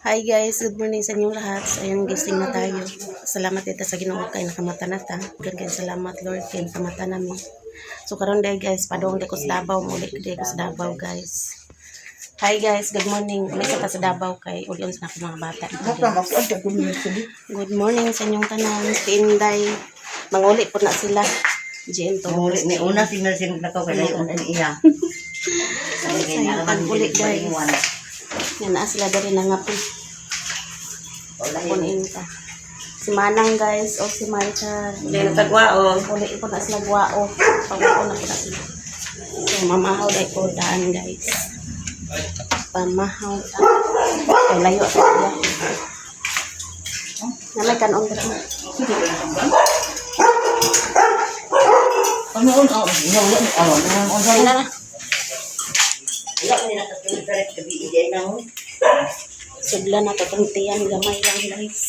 Hi guys, good morning sa inyong lahat. So, ayun, gising na tayo. Salamat dito sa Ginoo kay nakamata na ta. Kay salamat Lord kay nakamata namin. So karon day guys, padong di ko sa Davao, muli di ko sa Davao guys. Hi guys, good morning. May sa sa Davao kay ulion sa ako mga bata. Good morning sa inyong tanan. Tinday. Manguli po na sila. GM to. Muli ni una sinasing na ko kay una iya. Uli guys. Yan na sila dari nangapi. Kunin ta. Si Manang guys o si Maricar. Hindi na tagwao. Uli po na sila guwao. Pagwao na po na sila. So mamahaw dahil po daan guys. Pamahaw. Ay layo sa sila. Namay kanon dito. Ano Ay na na. Wala ko nila katulad sa gabi ide na mo. Sugla na to tungtiyan gamay lang guys.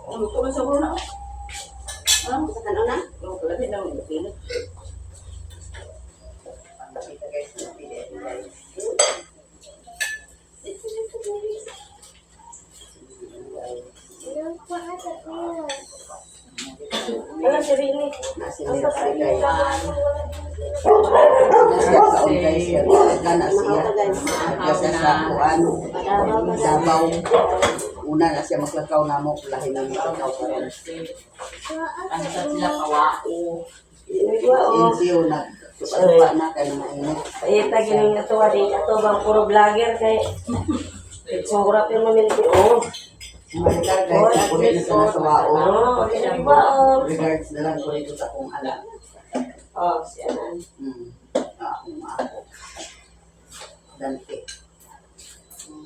Ano ko sa una? Ano sa kanon na? Ano ko labi na mo pili. Wala si Rini. Ang kapatid niya. Davao. Una na siya maglakaw na mo, lahi na maglakaw ka rin. Ano sa sila kawao? NGO na. Supa na kayo mainit. Ita gining natuwa din ato bang puro vlogger kay sumurap yung mamiliti oh. Maricar guys, ako rin sa nasawao. Oh, Regards na lang ko dito sa akong ala. oh, siya na. Akong ako. Dante.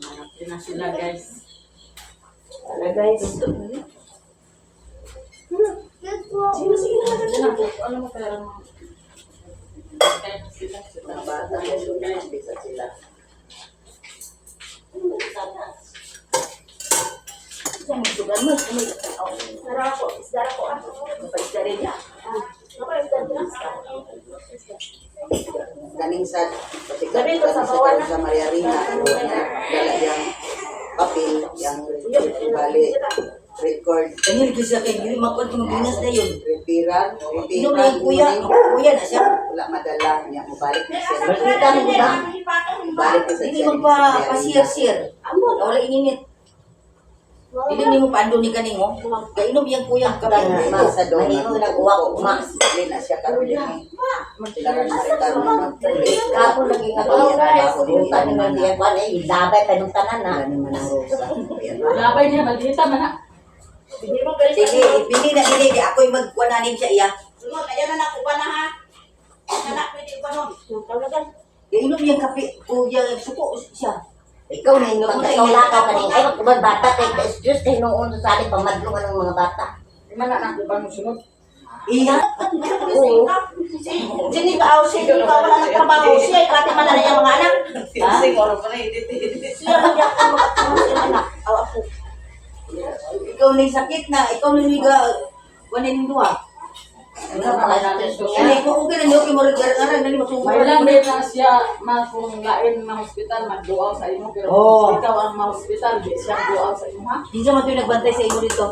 Hanapin na sila guys. Ano guys? Sino sige na Ano mo kaya mo? Kaya na sila. Mga bata na sila, bisa sila. Siya magsugan mo. Nara ko, isdara ko ako. Isda rin niya. Galing sa Galing ko sa bawal na. sa Maria Rina, dala yung papel, yung bali, record, Dahil ko siya kay Giri, makon ko mabinas na yun. repiran, Ino ba yung kuya? Kuya na siya. wala madala niya, mabalik na siya. Balita mo ba? Mabalik na Hindi siya. magpa-pasir-sir. Wala ininit. Hindi mo paando ni kaning mo. Kainom yung kuya Kaya kapag nga sa doon, Mahimo na uwak umas. Dali na siya karoon din. Sila rin nakita na mag-tuloy. Ako lagi nga ba ako dito ni man diyan pa eh labay tanong tanan na. Wala naman ang rosa. Labay niya, maldita man ha. Sige, ibili na dili ako yung magkuananin siya iya. Kainom yung kape kuya suko siya. Ikaw na yung Pag ikaw lakaw kaning ay magkubad bata kay excuse kay noon sa atin pamadlungan ng mga bata. Di man na ba mo sunod? Iya. Oo. Sini ka aw sige ka wala nang trabaho siya pati man na yung mga anak. Sing oras pa na edit. Siya man yak ang mga anak. Aw ako. Ikaw na yung sakit na, ikaw na yung kuanin duha. Ano pa natin so Ano ko okay na niyo kay mo regar-aran nani masungko. may lang din na siya kung lain na hospital magduaw sa imo pero Oo. ikaw ang ma-hospital di siya duaw sa imo ha. Di sa matuloy nagbantay sa imo dito.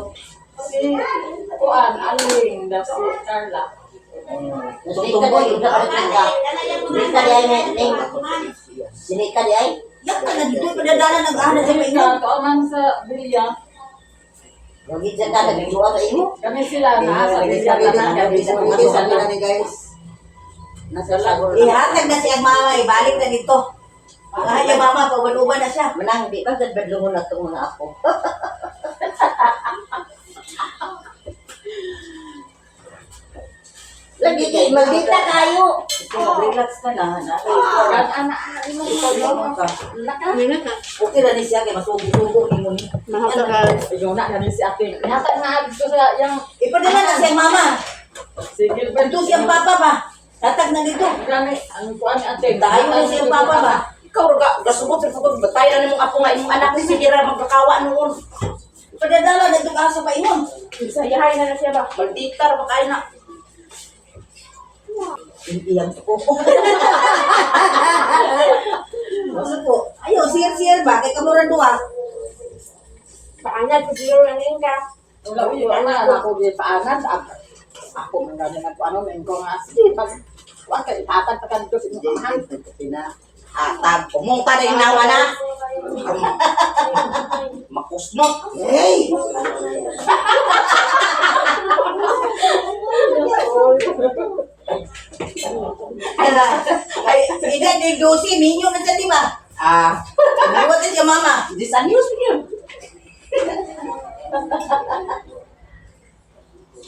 Si Kuan Aling da si Carla. Tungtungboy yung nakatingga. Dili ka di ay name. Dili ka di ay. Yak ka na dito padadala nag-ana sa Kami imo. sa kauman sa Bilya, Wagi dyan ka nagduwa sa imo. kami sila na sa Bilya na kami sa Sabi na ni guys. Nasa labor. Ihatag na siyang mama, ibalik na dito. Ang kanya mama, pawaluban na siya. Menang di ba sa bedlungon na itong mga ako. Lagi kay maldita kayo. Relax ka na. anak imo Okay na ni siya kay masugo-sugo ni mo ni. yung na namin si ate. Ihatag na agad ko sa yung Ipadala na siyang mama. sige Ito siyang papa ba? Tatag na dito. Gani, ang kuan ni ate. Tayo na siyang papa ba? Ikaw ra gasubot sa pagod batay na nimong apo nga imong anak ni sige ra magkakawa noon. Padadala na itong aso pa inon. Isayahay na na siya ba? Maldita ra ba kayo na. iyang ko. Maksud ko, ayo sir ba kay kamuran duwa. Paanad ko siguro ang ka. Wala ko yung ako di paanan. Ako man gani nga ano men ko nga sige pag wa kay tatag pa kan ko sa imong amahan. Atag kumong pa rin nawa na. Makusnot. Hey! Ay, ida di dosi ninyo na sa di ba? Ano din yung mama? Di sa news yun.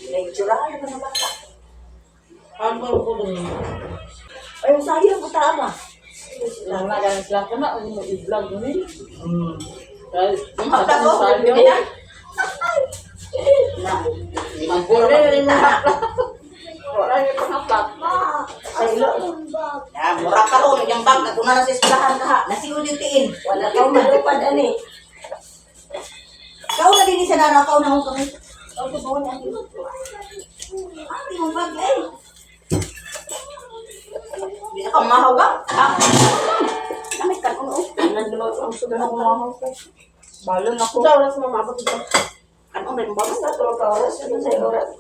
Naitsurahan na naman ka. Ano ko din. Ay, sayang ko tama. Lang na gan sila kana ang i-vlog ni. Guys, Mata ko, sayo. na. Magpuro na. Wala yung pangaplat. Ay, lo. Mura ka ro, yung bag na doon na sa esplahan ka ha. Nasiulitiin. Wala kang malupad, ani. Kau na din sa narakaw na akong kami. Kau ko doon ang ilo. Ati mong bag, eh. Di na kang mahaw ba? Ha? Namit ka kung Nagdalo ang sudan ako mahaw ko. Balon ako. Sa oras mo mabot ito. Anong rin ba? Basta ito ka oras. Ano sa oras?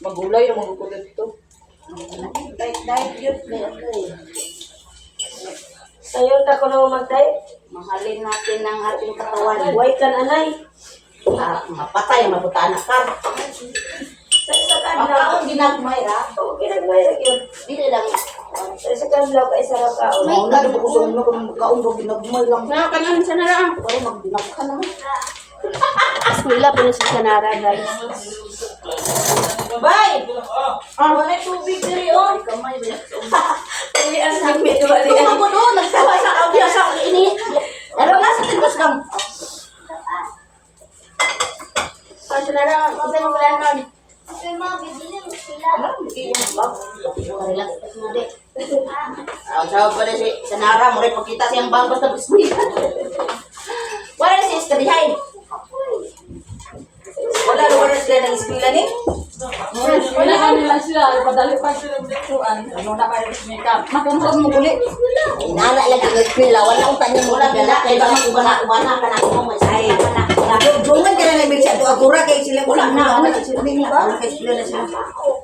Magulay ang magugulat dito. Diet yun. Sa'yo na ko na mag-diet. Mahalin natin ang ating katawan. Buhay ka anay. Mapatay, mabuta anak ka. Sa isa ka lang. Ang ginagmay ra? Oo, ginagmay ra yun. Dili lang. Sa isa ka lang ka, isa lang ka. Oo, na rin ko sa una kung kaungo ginagmay lang. Nakakanyan siya na lang. Oo, magdinag ka naman. Eskwela po na si Sanara, guys. Bye! Wala tubig diri oh. Kamay ba? Uwi ang sabi ito ba diyan? Ako doon nagsawa sa audio sa ini. Ano na sa tindos lang? Kasi na lang kasi mo wala nun. Relax ka na di. Ang sabi pa rin si Sanara mo rin pagkita siyang bangos na biskuit. Wala si Esterihay. Wala na sila ng eskwela ni? Wala kanila sila. Padali pa sila dituan. Ano na pa rin makeup. Makamukha mo uli. Inana lagi ng eskwela. Wala akong tanyang mula gala. Kaya ba ubana ka na kung may sayo ka na. Dungan ka na may siya. Agura kayo sila. Wala na. Wala kayo sila. Wala kayo sila na sila.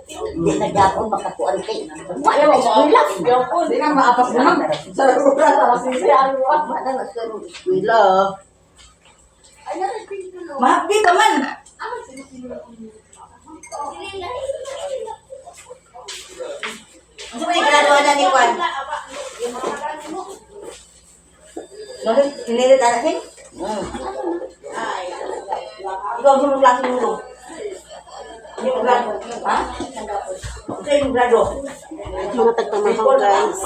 Hindi na gapon makatuan kayo. Wala na eskwela. Hindi na maapas na. Sa rura. Sa sisiyan. Wala na eskwela. Mahapi ka man. Ano ba yung graduan na ni Juan? Bakit? Pinilit anak niya? Ikaw ang sumang klase mo. Hindi mo grado. Ha? Ito yung grado. Mga tagpamahaw, guys.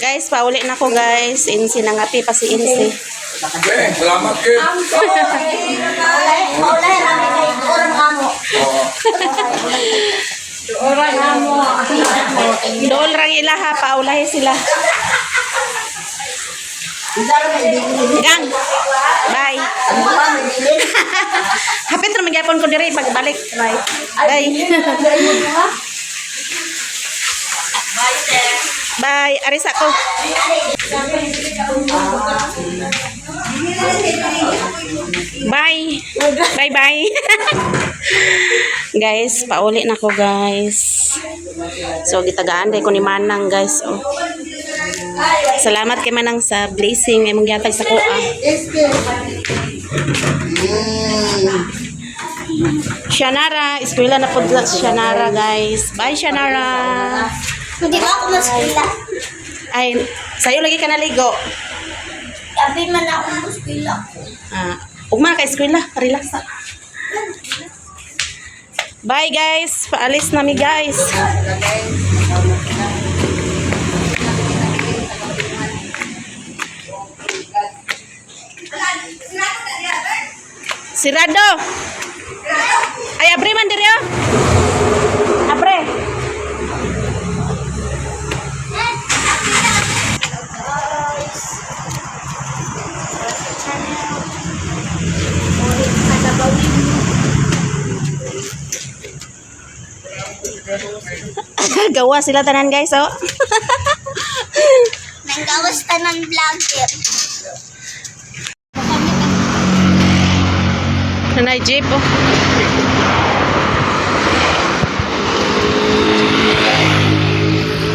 Guys, pauli na ko, guys. Insi nangapi pa si Insi. Okay, salamat Kim. Maulay namin kay orang amo. Oray na mo. Doon rang ilaha, paulahi sila. Gang. Bye. Hapit na magyapon ko diri pagbalik. Bye. Bye. Bye. Aris ako. Bye. Bye-bye. Guys, pauli na ko, guys. So, gitagaan day ko ni Manang, guys. Oh. Salamat kay Manang sa blessing. Ay mong gihatag sa kuha. Shanara. Eskwela na po sa Shanara, guys. Bye, Shanara. Hindi ba ako mas-eskwela? Ay, sa'yo lagi ka naligo. Sabi man ako mas-eskwela. Ugma ka eskwela, relax na. Bye guys, paalis na mi guys. Sirado. Ay abre man diri oh. Abre. Gawa sila tanan guys, oh. Nanggawas tanan vlogger. Nanay jeep, oh.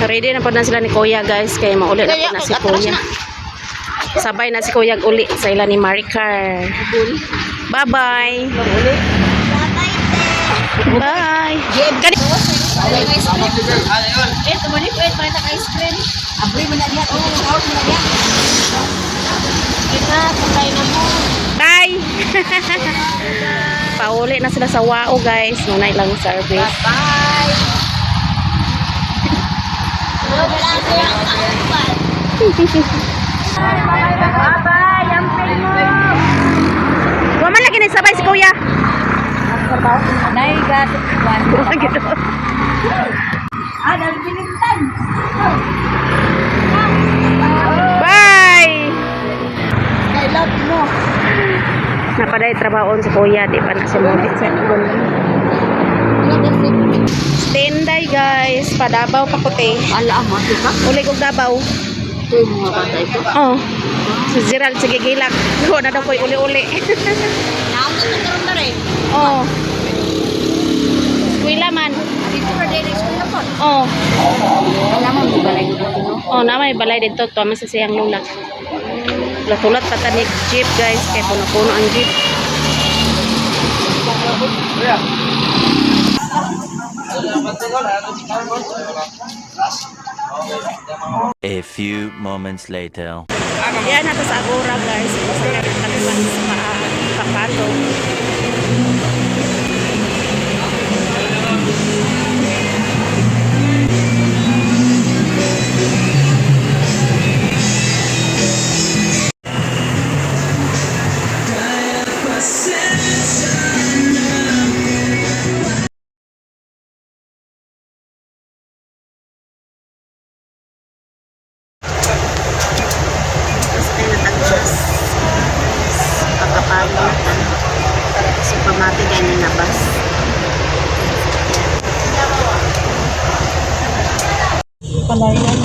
Ready na po na sila ni Kuya guys, kaya mauli na po na si Kuya. Sabay na si Kuya uli sa ila ni Maricar. Bye-bye. Bye. Bye. Pauli na sila sa Wao guys. Nunay lang service. Wa man lagi na sabay si Kuya. Bye. Napaday trabaho si Kuya, di pa na si Modit sa Standby guys, padabaw pa puti. Ala, mati ka? Uli kong dabaw. Ito yung mga bata ito. Oh. Si Gerald sige gilak. Ko na daw ko'y uli-uli. Naam na karon na rin. Oh. Kuila man. Dito ka direct sa po. Oh. Alam mo, di ba na ito no? Oh, na may balay dito to sa siyang lula. Latulad pa tanig jeep guys, kay puno-puno ang jeep. A few moments later. Yan nato sa Agora guys. Gusto na rin kalipan sa Kapato. Tapos ay natagos. Pagkapalo na. So pamati ganyan na bus. Palayan.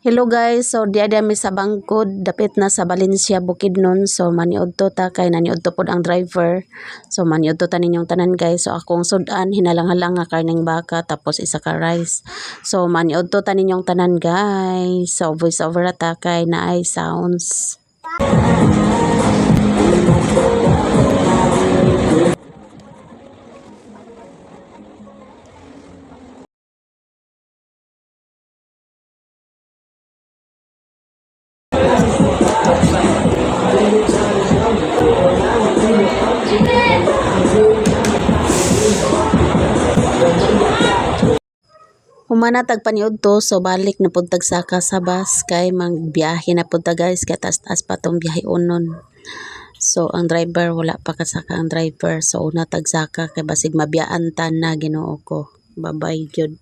Hello guys, so diada mi sa Bangkod, dapit na sa Valencia, Bukidnon. So maniudto ta kay naniudto pod ang driver. So maniudto ta ninyong tanan guys. So akong sudan hinalang-halang nga karning baka tapos isa ka rice. So maniudto ta ninyong tanan guys. So voice over ta kay naay sounds. Humana tag paniudto, so balik na pud tag saka sa bus kay magbiyahe na pud ta guys, kay taas-taas pa tong biyahe unon. So ang driver wala pa kasaka ang driver, so una tag saka kay basig mabiyaan ta na Ginoo ko. Bye-bye gyud.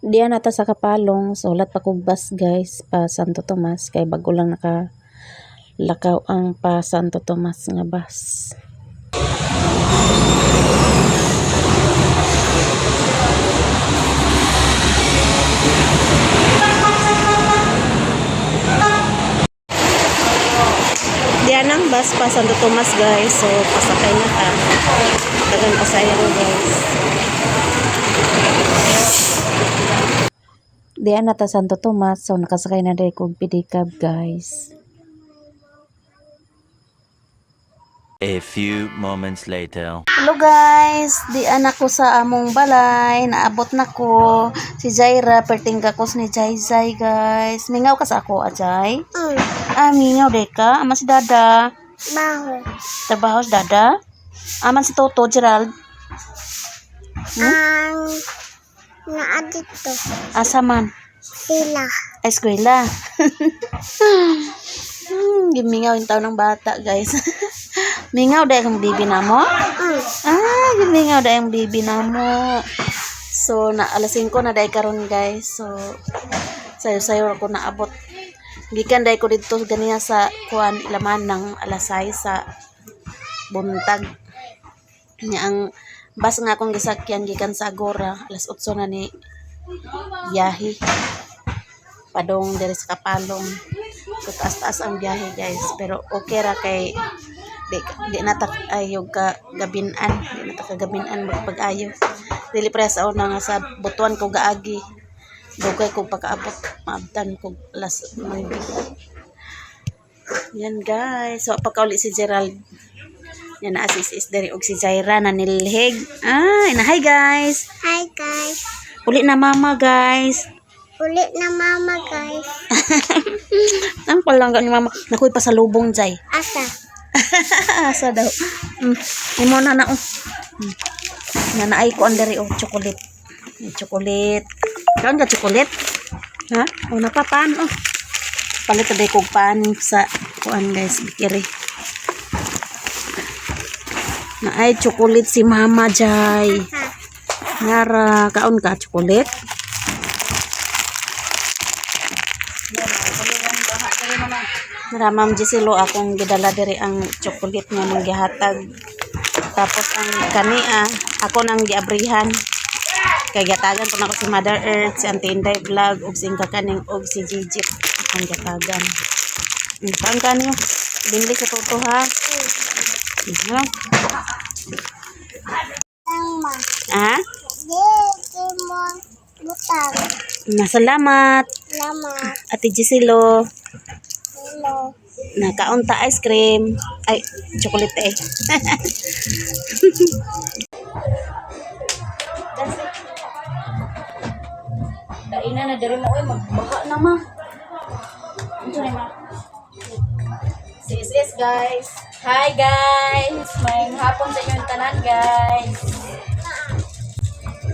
Diyan nata sa Kapalong, so ulat pa kog bus guys pa Santo Tomas kay bago lang lakaw ang pa Santo Tomas nga bus. Diyan ang bus pa Santo Tomas guys, so pasakay na ta. Dagan pasayro guys. Diyan na ta Santo Tomas, so nakasakay na rin kong pedicab guys. A few moments later. Hello guys, diyan ako sa among balay, naabot na ko. Si Jaira, perting kakos ni Jai guys. Mingaw ka sa ako, Ajay? Mingaw de ka. Aman si Dada? Baho. Trabaho si Dada? Aman si Toto, Gerald? Ang naadito. Asa man? Sila. Ay, eskwela. Gimingaw yung taon ng bata guys. Mingaw dahil ang bibi na mo? Gimingaw dahil ang bibi na mo. So, alas 5 na dahil karon guys. So, sayo-sayo ako naabot. Gikan dahil ko dito ganiya sa kuan laman ng alas 6 sa buntag. Ang bus nga akong gisakyan gikan sa Agora. Alas 8 na ni biyahe. Padong dari sa Kapalong. So, taas-taas ang biyahe guys. Pero okay ra kay di natak ayog ka gabinan, di natak kagabinan magpag-ayo. Dili pre sa una nga sa butuan ko gaagi. Dugay ko pagkaabot, maabtan ko alas 9. Yan guys. So pagkauli si Gerald. Yan na is dari og si Jaira na nilhig. Hi guys. Hi guys. Uli na mama guys. Ulit na mama guys. Ang palangga ni mama. Nakuy pa sa lubong Jay. Asa? Asa daw. Imo na na Nanaay ko andari chocolate. Chocolate. Kaon ka chocolate? Ha? Napapan Palit taday kog pan sa kuan guys, bikiri. Naay chocolate si Mama Jay. Ngara kaon ka chocolate? Mara Ma'am Giselo akong gidala diri ang chocolate nga mong gihatag. Tapos ang kani ako nang giabrihan. Kay gatagan ko na ko si Mother Earth, si Auntie Inday Vlog ug si kakaning og si Gigi akong gatagan. Saan ka niyo? Binili sa toto ha? Tama. Mo butang. Salamat. Salamat. Ate Giselo. Hello. Nakaunta ice cream. Ay, chocolate Daina na diri mo magbaka na ma. Unsa ni ma? Sis guys. Hi guys! May hapon sa inyong tanan guys.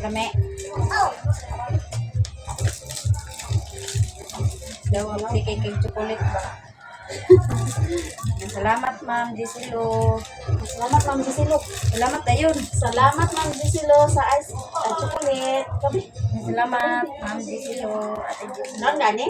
Kami. Daw si cake chocolate ba? Salamat Ma'am Giselo. Salamat Ma'am Giselo. Salamat dayon. Salamat Ma'am Giselo sa ice chocolate. Kami. Salamat Ma'am Giselo. Ate Giselo. Non gani?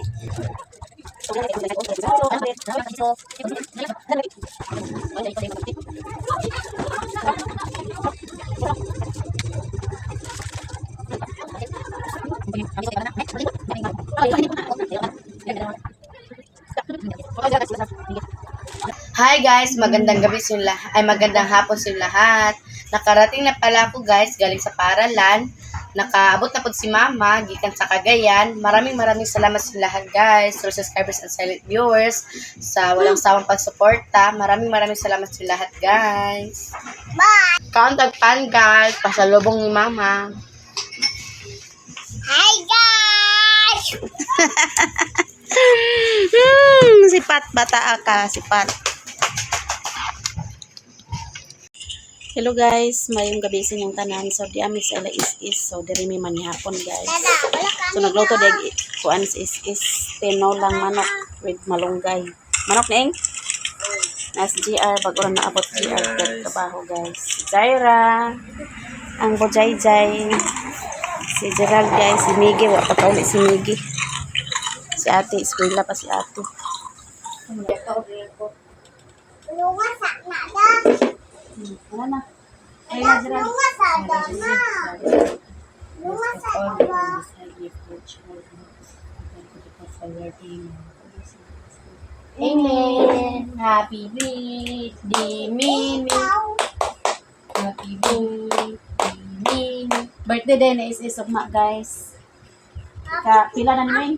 Hi guys, magandang gabi sa lahat, ay magandang hapon sa lahat. Nakarating na pala ako guys, galing sa paaralan. Nakaabot na po si Mama, gikan sa Cagayan. Maraming salamat sa lahat guys, sa subscribers and silent viewers, sa walang sawang pagsuporta. Maraming salamat sa lahat guys. Bye. Countag pan guys, pasalubong ni Mama. Hi guys. Sipat bata ka, sipat. Hello guys, mayong gabi sa inyong tanan. So di ami sa is so diri mi manihapon guys. So nagluto dag kuan is tinolang manok with malunggay. Manok ning nas GR bago na abot GR trabaho guys. Jaira, ang bojay Si Gerald guys, si Miggy, wala pa kauli si Miggy. Si ate, eskwela pa si ate. Luwas na da. Wala na. Ay na Gerald. Luwas na na. Luwas na da. Amen. Happy birthday, Mimi. Happy birthday, Mimi. Birthday din na is ugma guys. Pila na ni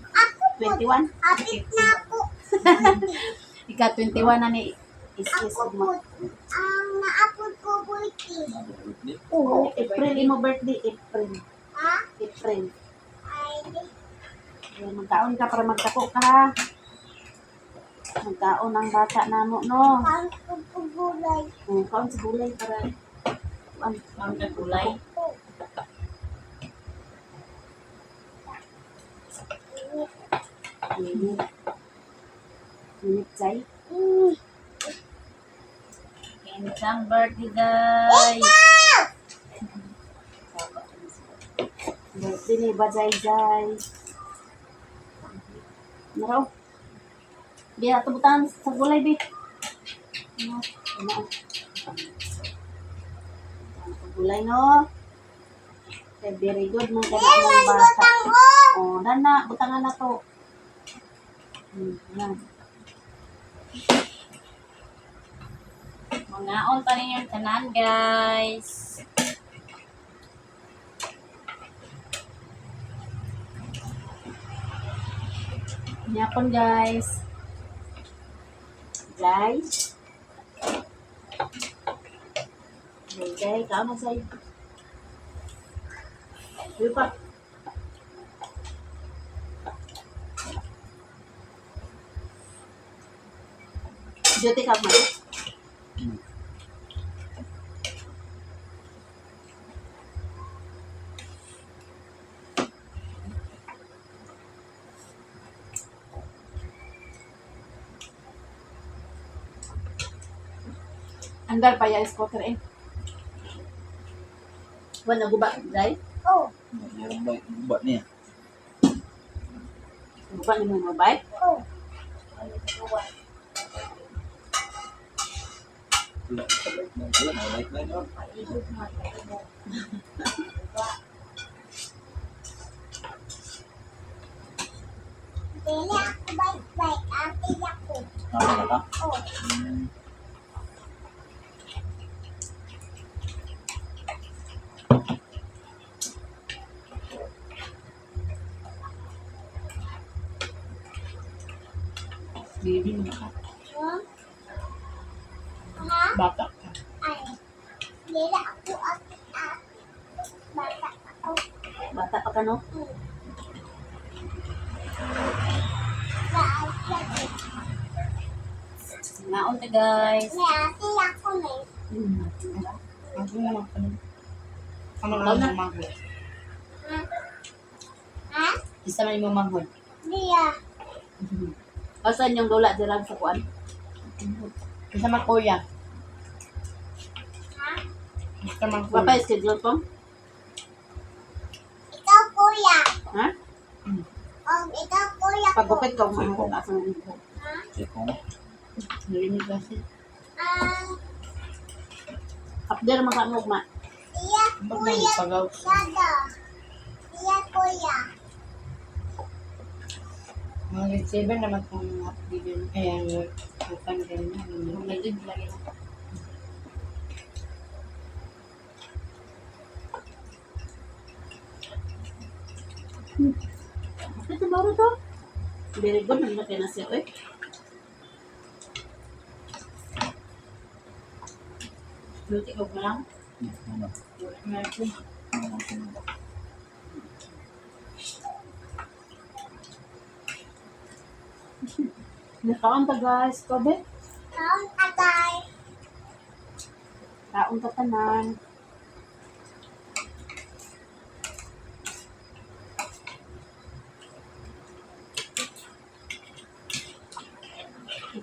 21? Apit na ako. Ika 21 na ni is ugma. Ang naapod ko bulki. Oo, April imo birthday, April. Ha? April. Ay, Magkaon ka para magtako ka ha. Magkaon ang bata namo no. pang kugulay. Kaon sa gulay para Ang nagulay. Minit say. Isang birthday, guys. Birthday ni Bajay Jay. Naraw. Biya tubutan sa gulay bi. No, ano. Sa gulay no. Okay, very good mga kanang bata. Oh, dana butangan na to. Yan. Mangaon pa rin yung tanan, guys. Nyapon guys. Guys. Okay, kamu say. Lupa. Jote ka mo. Andar pa ya scooter eh. Wala guba, guys. Oh, Buat ni. Guba ni mo mobile. oh. Dili ako baik-baik. Ate ako. Oh. Baby mo ka. Huh? Ha? Bata ka. Ay. Dili ako ate. Bata ako. Bata pa ka no? Mangaon ta, guys. May ate ako may. Ako naman pa rin. Ano na manghod? Ha? Ha? Isa man yung manghod. Diya. Asan yung dula dyan sa kuan? Isa man kuya. Ha? Isa man Papa, kuya. schedule ko? Ikaw kuya. Ha? Ikaw kuya ko. Pagkupit ka, umahan ka sa mga. Ha? Narinig kasi. Update naman ka mo, ma. Iya Pag kuya. nagpagaw. Dada. Iya kuya. Mga grade 7 naman kung bibig. Kaya bukan din na. Nagdig lagi na. Ito ba to? Very good, nandun na siya, eh. Luti ko pa lang. Nakaon ta guys, kobe. Kaon atay. Kaon ta tanan.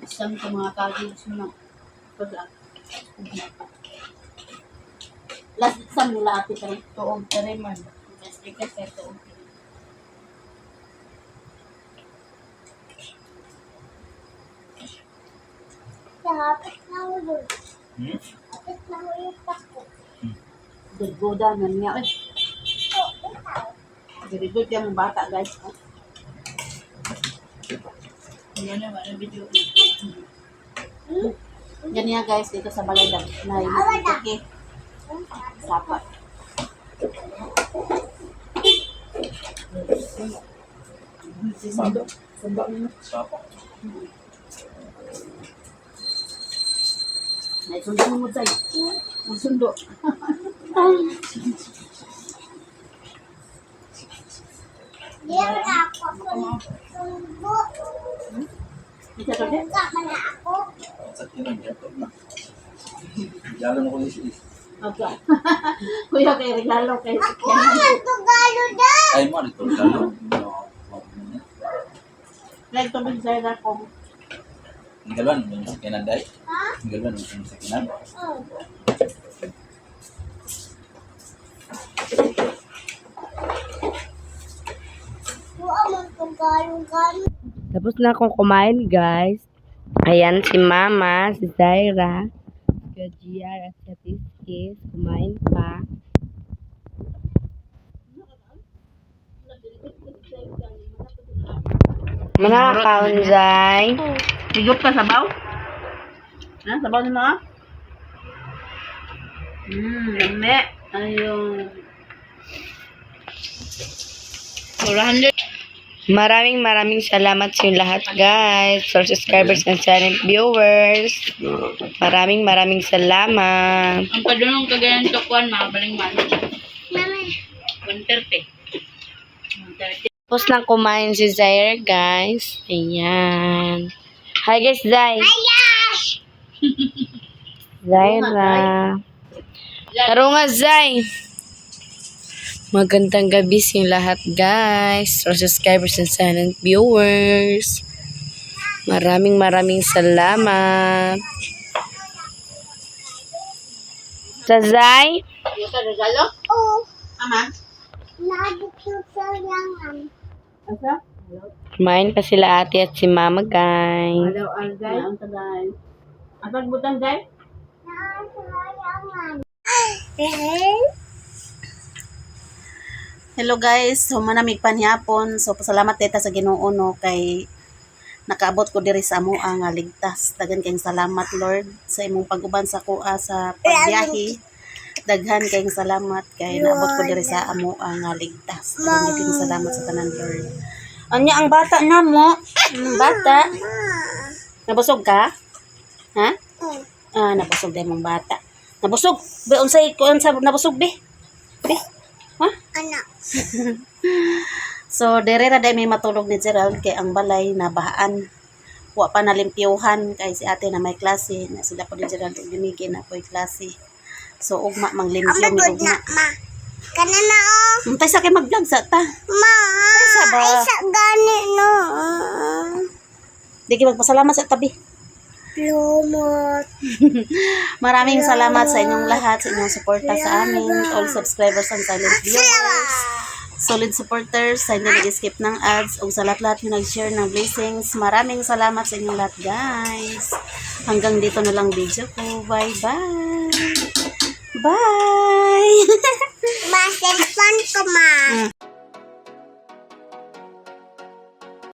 Isang sa mga kagig suna. Pag last exam nila ate tayo. Tuog ka rin man. Yes. Kapit na ulo. Kapit na ulo ako. Good-gooda na niya. Eh. Very good yung bata, guys. Ganyan guys, dito sa balay na okay. Sapat. May sundo mo tayo. Magsundo. Diyan na ako. Sumbo. Ito to din. Tama na ako. Sa kinang yato na. Jalan ako is. Okay. Kuya, kay regalo kay Ako ang tugalo na. Ay mo dito lalo. like to big side ako. Tinggalan mo sa kinan dai. Ha? Tinggalan mo sa kinan. Oh. Buang ang tugalo-galo. Tapos na akong kumain, guys. Ayan, si Mama, si Zaira, si Gajiar, at si Tiskis. Kumain pa. Manakaon, Zay. Higup ka sabaw? Ha? Sabaw ni mo? Lame. Ayun. Maraming salamat sa inyo lahat, guys. For subscribers and silent viewers. Maraming salamat. Ang padunong kagayan to kuan mabaling man. Mama. 130. Tapos na kumain si Zaire, guys. Ayan. Hi, guys, Zay. Zaira. Taro nga, Zay. Magandang gabi sa inyo lahat, guys. For subscribers and silent viewers. Maraming salamat. Sa Zay. Yung ka regalo? Oh. Ama? Nagitutulangan. Asa? Kumain pa sila ate at si mama, guys. Hello, Alday. Ang tagay. Atag butang, Day? Nagitutulangan. Hello guys, humanamig panhapon. So pasalamat teta sa Ginoo no kay nakaabot ko diri sa amo ang ligtas. Daghan kayong salamat Lord sa imong pag-uban sa kuha sa pagbiyahe. Daghan kayong salamat kay naabot ko diri sa amo ang ligtas. Daghan kayong salamat sa tanan Lord. Anya ang bata na mo? Bata. Nabusog ka? Ha? Ah, nabusog dai mong bata. Nabusog. Be unsay kuan sa nabusog be? Be. Ha? Anak. So, dire ra day may matulog ni Gerald kay ang balay nabahaan. Wa pa nalimpyuhan kay si ate na may klase na sila po ni Gerald ug dinigi na po'y klase. So, ugma manglimpyo mi Good ugma. na, ma. Kana na, oh. Untay sa kay mag-vlog sa ta. Ma. Sa ba? Ay, sa gani, no. Di kay magpasalamat sa tabi. Lumot. Maraming salamat sa inyong lahat, sa inyong suporta sa amin, all subscribers and silent viewers. Solid supporters, sa hindi nag-skip ng ads, o sa lahat-lahat yung nag-share ng blessings. Maraming salamat sa inyong lahat, guys. Hanggang dito na lang video ko. Bye-bye. Bye! Masin